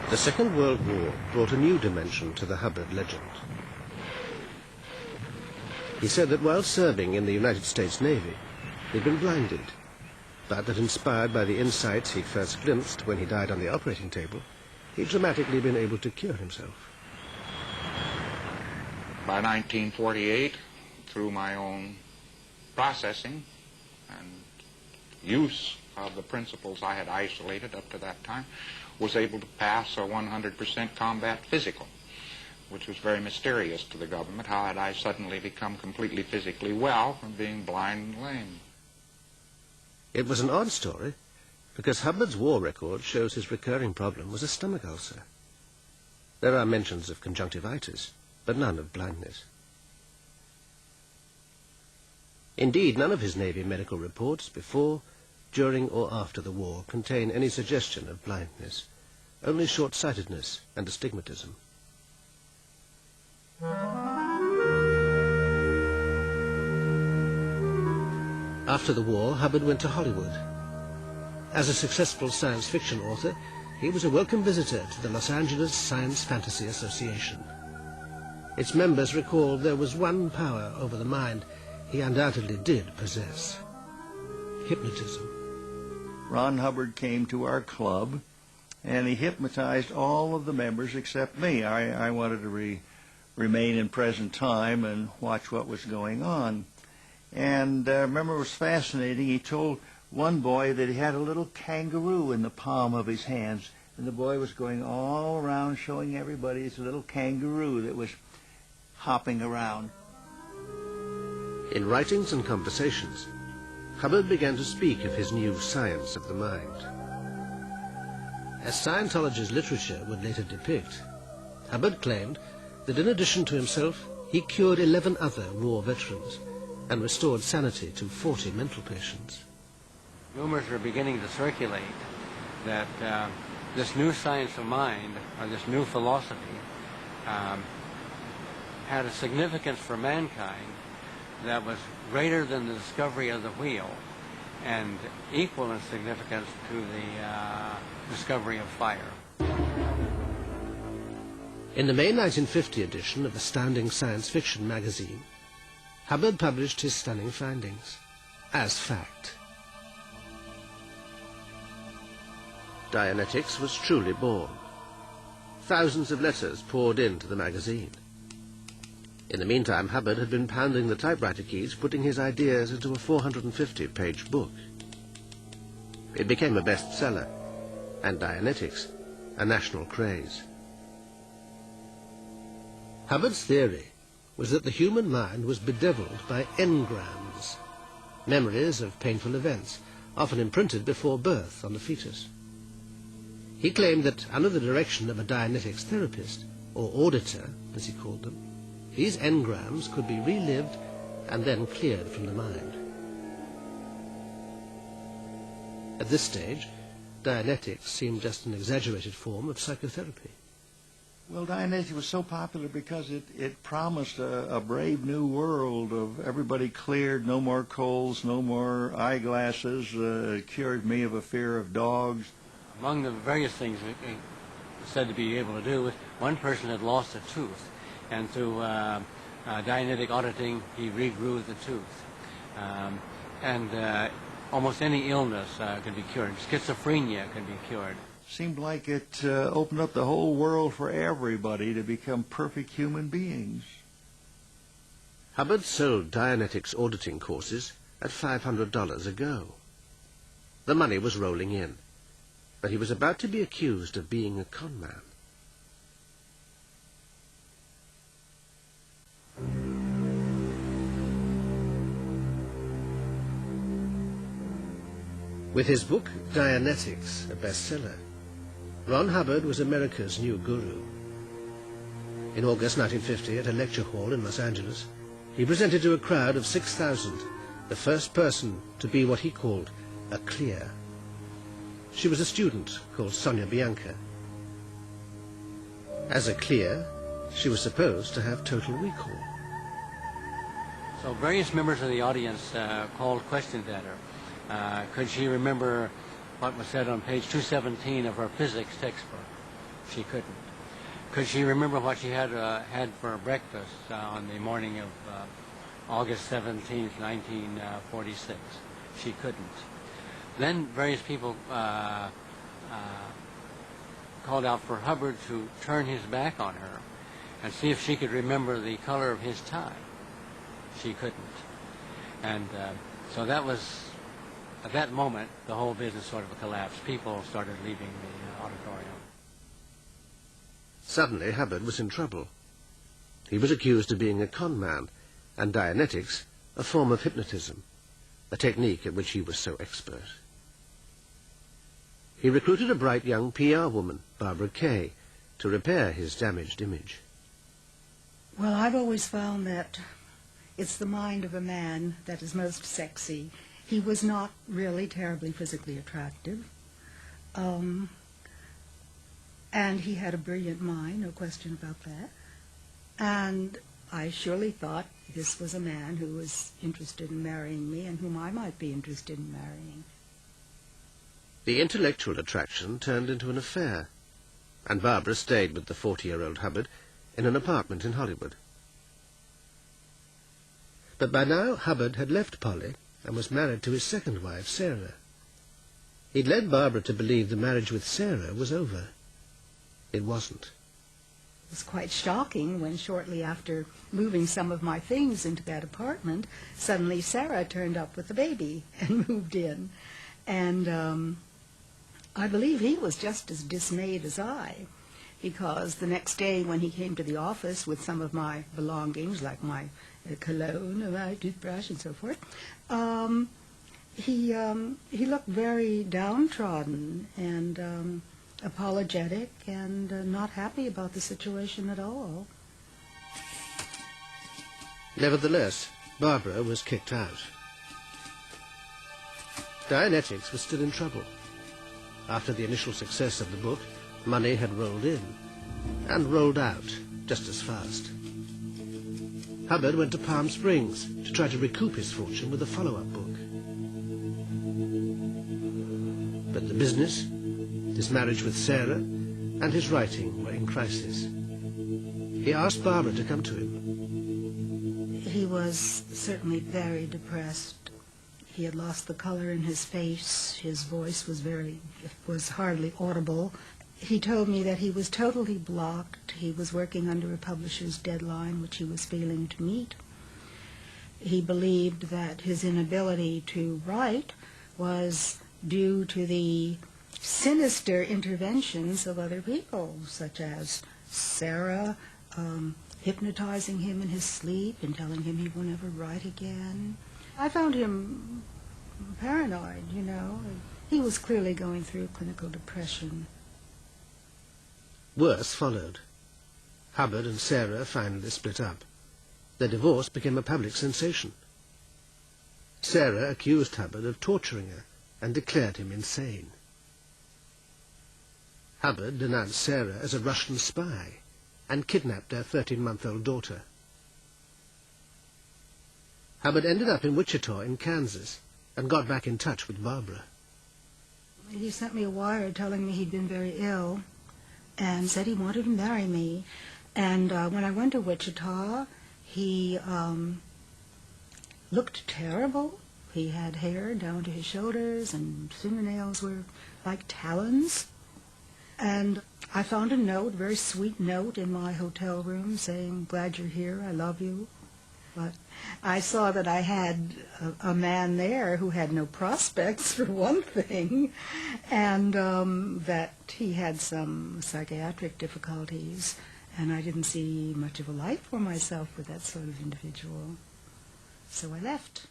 The Second World War brought a new dimension to the Hubbard legend. He said that while serving in the United States Navy, he'd been blinded, but that inspired by the insights he'd first glimpsed when he died on the operating table, he'd dramatically been able to cure himself. By 1948, through my own processing and use of the principles I had isolated up to that time, was able to pass a 100% combat physical, which was very mysterious to the government. How had I suddenly become completely physically well from being blind and lame? It was an odd story, because Hubbard's war record shows his recurring problem was a stomach ulcer. There are mentions of conjunctivitis, but none of blindness. Indeed, none of his Navy medical reports before, during or after the war contain any suggestion of blindness, only short-sightedness and astigmatism. After the war, Hubbard went to Hollywood. As a successful science fiction author, he was a welcome visitor to the Los Angeles Science Fantasy Association. Its members recalled there was one power over the mind he undoubtedly did possess: hypnotism. Ron Hubbard came to our club, and he hypnotized all of the members except me. I wanted to remain in present time and watch what was going on. And I remember it was fascinating. He told one boy that he had a little kangaroo in the palm of his hands, and the boy was going all around showing everybody his little kangaroo that was hopping around. In writings and conversations, Hubbard began to speak of his new science of the mind. As Scientology's literature would later depict, Hubbard claimed that in addition to himself, he cured 11 other war veterans and restored sanity to 40 mental patients. Rumors are beginning to circulate that this new science of mind, or this new philosophy, had a significance for mankind that was greater than the discovery of the wheel and equal in significance to the discovery of fire. In the May 1950 edition of Astounding Science Fiction magazine, Hubbard published his stunning findings as fact. Dianetics was truly born. Thousands of letters poured into the magazine. In the meantime, Hubbard had been pounding the typewriter keys, putting his ideas into a 450-page book. It became a bestseller, and Dianetics a national craze. Hubbard's theory was that the human mind was bedeviled by engrams, memories of painful events, often imprinted before birth on the fetus. He claimed that under the direction of a Dianetics therapist, or auditor, as he called them, these engrams could be relived and then cleared from the mind. At this stage, Dianetics seemed just an exaggerated form of psychotherapy. Well, Dianetics was so popular because it promised a brave new world of everybody cleared, no more colds, no more eyeglasses, cured me of a fear of dogs. Among the various things said to be able to do, one person had lost a tooth, and through Dianetic auditing, he regrew the tooth. Almost any illness could be cured. Schizophrenia could be cured. Seemed like it opened up the whole world for everybody to become perfect human beings. Hubbard sold Dianetics auditing courses at $500 a go. The money was rolling in, but he was about to be accused of being a con man. With his book, Dianetics, a bestseller, Ron Hubbard was America's new guru. In August 1950, at a lecture hall in Los Angeles, he presented to a crowd of 6,000 the first person to be what he called a clear. She was a student called Sonia Bianca. As a clear, she was supposed to have total recall. So various members of the audience called questions at her. Could she remember what was said on page 217 of her physics textbook? She couldn't. Could she remember what she had for breakfast on the morning of August 17th, 1946? She couldn't. Then various people called out for Hubbard to turn his back on her and see if she could remember the color of his tie. She couldn't. And so that was, at that moment, the whole business sort of collapsed. People started leaving the auditorium. Suddenly, Hubbard was in trouble. He was accused of being a con man, and Dianetics a form of hypnotism, a technique at which he was so expert. He recruited a bright young PR woman, Barbara Kay, to repair his damaged image. Well, I've always found that it's the mind of a man that is most sexy. He was not really terribly physically attractive. And he had a brilliant mind, no question about that. And I surely thought this was a man who was interested in marrying me and whom I might be interested in marrying. The intellectual attraction turned into an affair, and Barbara stayed with the 40-year-old Hubbard in an apartment in Hollywood. But by now Hubbard had left Polly and was married to his second wife, Sarah. He'd led Barbara to believe the marriage with Sarah was over. It wasn't. It was quite shocking when shortly after moving some of my things into that apartment, suddenly Sarah turned up with the baby and moved in. And I believe he was just as dismayed as I, because the next day when he came to the office with some of my belongings, like my cologne and my toothbrush and so forth, he looked very downtrodden and apologetic and not happy about the situation at all. Nevertheless, Barbara was kicked out. Dianetics was still in trouble. After the initial success of the book, money had rolled in and rolled out just as fast. Hubbard went to Palm Springs to try to recoup his fortune with a follow-up book. But the business, his marriage with Sarah, and his writing were in crisis. He asked Barbara to come to him. He was certainly very depressed. He had lost the color in his face. His voice was hardly audible. He told me that he was totally blocked. He was working under a publisher's deadline, which he was failing to meet. He believed that his inability to write was due to the sinister interventions of other people, such as Sarah hypnotizing him in his sleep and telling him he will never write again. I found him paranoid, you know. He was clearly going through clinical depression. Worse followed. Hubbard and Sarah finally split up. Their divorce became a public sensation. Sarah accused Hubbard of torturing her and declared him insane. Hubbard denounced Sarah as a Russian spy and kidnapped their 13-month-old daughter. Hubbard ended up in Wichita in Kansas and got back in touch with Barbara. He sent me a wire telling me he'd been very ill and said he wanted to marry me. And when I went to Wichita, he looked terrible. He had hair down to his shoulders and fingernails were like talons. And I found a note, a very sweet note in my hotel room saying, "Glad you're here, I love you." But I saw that I had a man there who had no prospects, for one thing, and that he had some psychiatric difficulties, and I didn't see much of a life for myself with that sort of individual. So I left.